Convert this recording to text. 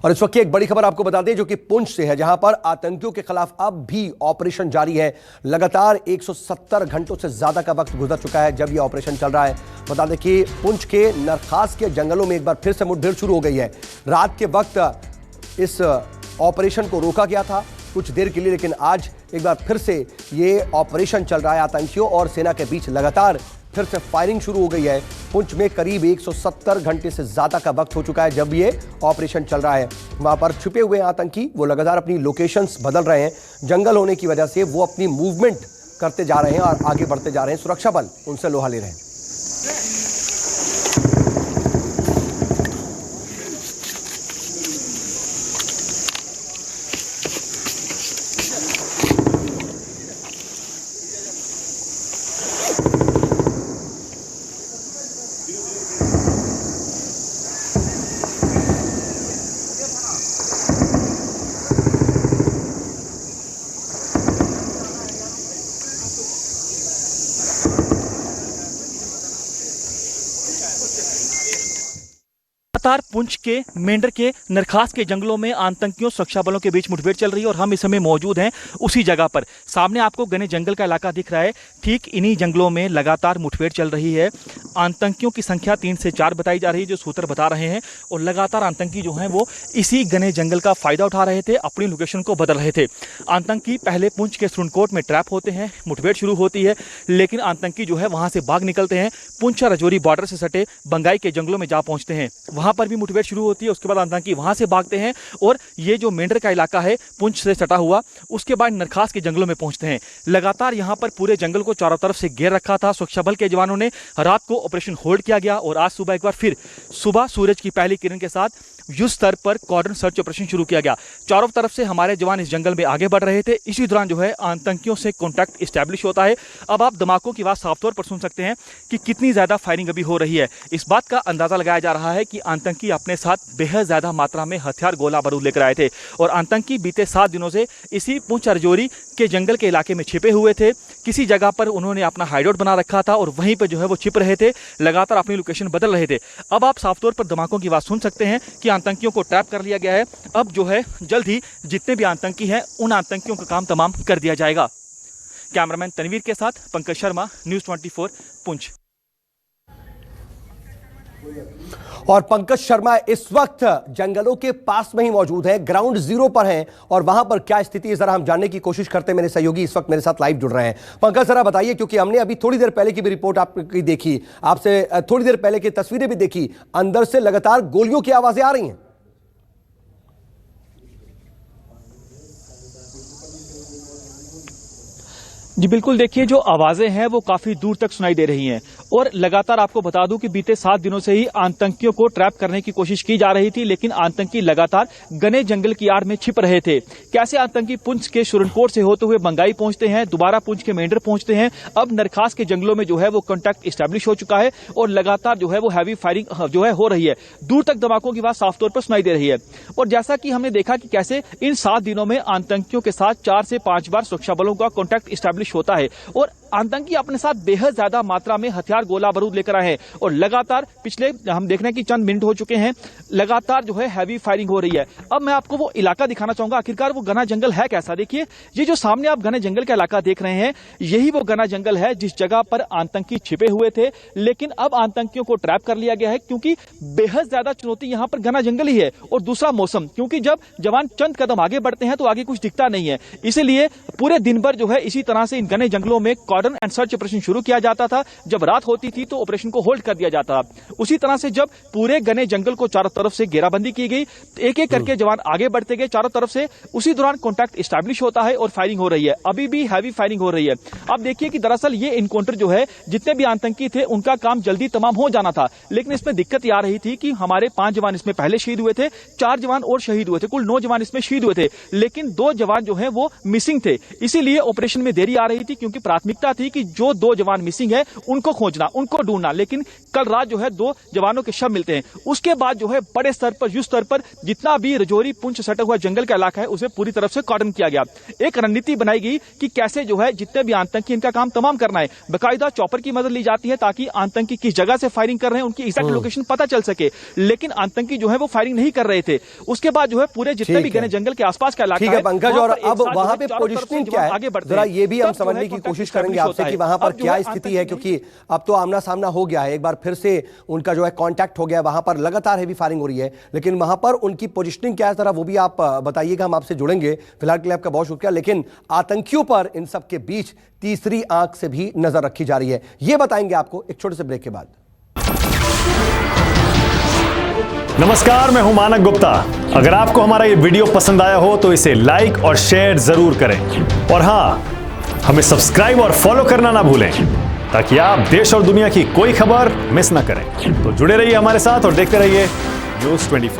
और इस वक्त की एक बड़ी खबर आपको बता दें जो कि पुंछ से है, जहां पर आतंकियों के खिलाफ अब भी ऑपरेशन जारी है। लगातार 170 घंटों से ज्यादा का वक्त गुजर चुका है जब यह ऑपरेशन चल रहा है। बता दें कि पुंछ के नरखास के जंगलों में एक बार फिर से मुठभेड़ शुरू हो गई है। रात के वक्त इस ऑपरेशन को रोका गया था कुछ देर के लिए, लेकिन आज एक बार फिर से ये ऑपरेशन चल रहा है। आतंकियों और सेना के बीच लगातार फिर से फायरिंग शुरू हो गई है। पुंछ में करीब 170 घंटे से ज्यादा का वक्त हो चुका है जब ये ऑपरेशन चल रहा है। वहां पर छुपे हुए आतंकी वो लगातार अपनी लोकेशंस बदल रहे हैं। जंगल होने की वजह से वो अपनी मूवमेंट करते जा रहे हैं और आगे बढ़ते जा रहे हैं। सुरक्षा बल उनसे लोहा ले रहे हैं। लगातार पुंछ के मेंढर के नरखास के जंगलों में आतंकियों सुरक्षा बलों के बीच मुठभेड़ चल रही है और हम इस समय मौजूद हैं उसी जगह पर। सामने आपको घने जंगल का इलाका दिख रहा है। ठीक इन्हीं जंगलों में लगातार मुठभेड़ चल रही है। आतंकियों की संख्या 3 से 4 बताई जा रही है जो सूत्र बता रहे हैं, और लगातार आतंकी जो हैं वो इसी घने जंगल का फायदा उठा रहे थे, अपनी लोकेशन को बदल रहे थे। आतंकी पहले पुंछ के सुरनकोट में ट्रैप होते हैं, मुठभेड़ शुरू होती है, लेकिन आतंकी जो है वहां से भाग निकलते हैं। पुंछ राजौरी बॉर्डर से सटे बंगाई के जंगलों में जा पहुंचते हैं, वहां पर भी मुठभेड़ शुरू होती है। उसके बाद आतंकी वहां से भागते हैं और ये जो मेंढर का इलाका है पुंछ से सटा हुआ, उसके बाद नरखास के जंगलों में पहुंचते हैं। लगातार यहां पर पूरे जंगल को चारों तरफ से घेर रखा था सुरक्षा बल के जवानों ने। रात को ऑपरेशन होल्ड किया गया और आज सुबह एक बार फिर सुबह सूरज की पहली किरण के साथ युद्ध स्तर पर कॉर्डन सर्च ऑपरेशन शुरू किया गया। चारों तरफ से हमारे जवान इस जंगल में आगे बढ़ रहे थे। इसी दौरान जो है आतंकियों से कॉन्टैक्ट इस्टेब्लिश होता है। अब आप धमाकों की आवाज साफ तौर पर सुन सकते हैं कि कितनी ज्यादा फायरिंग अभी हो रही है। इस बात का अंदाजा लगाया जा रहा है कि आतंकी अपने साथ बेहद ज्यादा मात्रा में हथियार गोला बारूद लेकर आए थे और आतंकी बीते 7 दिनों से इसी पुंछ राजौरी के जंगल के इलाके में छिपे हुए थे। किसी जगह पर उन्होंने अपना हाइडआउट बना रखा था और वहीं पर जो है वो छिप रहे थे, लगातार अपनी लोकेशन बदल रहे थे। अब आप साफ तौर पर धमाकों की आवाज सुन सकते हैं कि आतंकियों को ट्रैप कर लिया गया है। अब जो है जल्द ही जितने भी आतंकी हैं उन आतंकियों का काम तमाम कर दिया जाएगा। कैमरामैन तनवीर के साथ पंकज शर्मा, न्यूज़ 24 पुंछ। और पंकज शर्मा इस वक्त जंगलों के पास में ही मौजूद है, ग्राउंड जीरो पर हैं और वहां पर क्या स्थिति है जरा हम जानने की कोशिश करते हैं। मेरे सहयोगी इस वक्त मेरे साथ लाइव जुड़ रहे हैं। पंकज जरा बताइए, क्योंकि हमने अभी थोड़ी देर पहले की भी रिपोर्ट आपकी देखी, आपसे थोड़ी देर पहले की तस्वीरें भी देखी, अंदर से लगातार गोलियों की आवाजें आ रही हैं। जी बिल्कुल, देखिए जो आवाजें हैं वो काफी दूर तक सुनाई दे रही हैं और लगातार आपको बता दूं कि बीते 7 दिनों से ही आतंकियों को ट्रैप करने की कोशिश की जा रही थी, लेकिन आतंकी लगातार घने जंगल की आड़ में छिप रहे थे। कैसे आतंकी पुंछ के सुरनकोट से होते हुए बंगाई पहुंचते हैं, दोबारा पुंछ के मेंढर पहुंचते हैं। अब नरखास के जंगलों में जो है वो कॉन्टैक्ट इस्टेब्लिश हो चुका है और लगातार जो है वो हैवी फायरिंग जो है हो रही है। दूर तक धमाकों की बात साफ तौर पर सुनाई दे रही है। और जैसा कि हमने देखा कि कैसे इन 7 दिनों में आतंकियों के साथ 4 से 5 बार सुरक्षा बलों का कॉन्टैक्ट इस्टेब्लिश होता है और आतंकी अपने साथ बेहद ज्यादा मात्रा में हथियार गोला बारूद लेकर आए हैं और लगातार पिछले हम देख रहे हैं कि चंद मिनट हो चुके हैं, लगातार जो है हैवी फायरिंग हो रही है। अब मैं आपको वो इलाका दिखाना चाहूंगा, आखिरकार वो घना जंगल है कैसा। देखिए ये जो सामने आप घने जंगल का इलाका देख रहे हैं, यही वो घना जंगल है जिस जगह पर आतंकी छिपे हुए थे, लेकिन अब आतंकियों को ट्रैप कर लिया गया है क्योंकि बेहद ज्यादा चुनौती यहां पर घना जंगल ही है और दूसरा मौसम, क्योंकि जब जवान चंद कदम आगे बढ़ते हैं तो आगे कुछ दिखता नहीं है। इसीलिए पूरे दिन भर जो है इसी तरह से इन घने जंगलों में कॉर्डन एंड सर्च ऑपरेशन शुरू किया जाता था। जब रात होती थी तो ऑपरेशन को होल्ड कर दिया जाता था। उसी तरह से जब पूरे घने जंगल को चारों तरफ से घेराबंदी की गई, एक एक करके जवान आगे बढ़ते गए चारों तरफ से। उसी दौरान कॉन्टैक्ट इस्टेब्लिश होता है और फायरिंग हो रही है। अभी भी हैवी फायरिंग हो रही है। अब देखिए कि दरअसल ये इनकाउंटर जो है, जितने भी आतंकी थे उनका काम जल्दी तमाम हो जाना था, लेकिन इसमें दिक्कत ये आ रही थी कि हमारे 5 जवान इसमें पहले शहीद हुए थे, 4 जवान और शहीद हुए थे, कुल 9 जवान इसमें शहीद हुए थे, लेकिन 2 जवान जो है वो मिसिंग थे। इसीलिए ऑपरेशन में देरी आ रही थी, क्योंकि प्राथमिकता प्राथमिकता थी कि जो 2 जवान मिसिंग है उनको खोजना, उनको ढूंढना। लेकिन कल रात जो है 2 जवानों के शव मिलते हैं। उसके बाद जो है बड़े स्तर पर, युद्ध स्तर पर जितना भी रजौरी पुंछ सटा हुआ जंगल का इलाका है उसे पूरी तरफ से कॉर्डन किया गया। एक रणनीति बनाई गई कि कैसे जो है जितने भी आतंकी इनका काम तमाम करना है। बाकायदा चॉपर की मदद ली जाती है ताकि आतंकी किस जगह से फायरिंग कर रहे हैं उनकी एग्जैक्ट लोकेशन पता चल सके। लेकिन आतंकी जो है वो फायरिंग नहीं कर रहे थे। उसके बाद जो है पूरे जितने भी घने जंगल के आसपास का इलाका है पंकज, और अब वहां पे पोजीशनिंग क्या है, जरा ये भी हम समझने की कोशिश करेंगे आपसे कि वहां पर क्या स्थिति है, क्योंकि अब तो आमना सामना हो गया है, एक बार फिर से उनका जो है कांटेक्ट हो गया, वहां पर लगातार हेवी फायरिंग हो रही है, लेकिन वहां पर उनकी पोजीशनिंग क्या है जरा वो भी आप बताइएगा, हम आपसे जुड़ेंगे। फिलहाल के लिए आपका बहुत शुक्रिया। लेकिन आतंकियों पर इन सब के बीच तीसरी आंख से भी नजर रखी जा रही है, ये बताएंगे आपको एक छोटे से ब्रेक के बाद। नमस्कार, मैं हूं मानक गुप्ता। अगर आपको हमारा ये वीडियो पसंद आया हो तो इसे लाइक और शेयर जरूर करें, और हां, हमें सब्सक्राइब और फॉलो करना ना भूलें ताकि आप देश और दुनिया की कोई खबर मिस ना करें। तो जुड़े रहिए हमारे साथ और देखते रहिए News 24।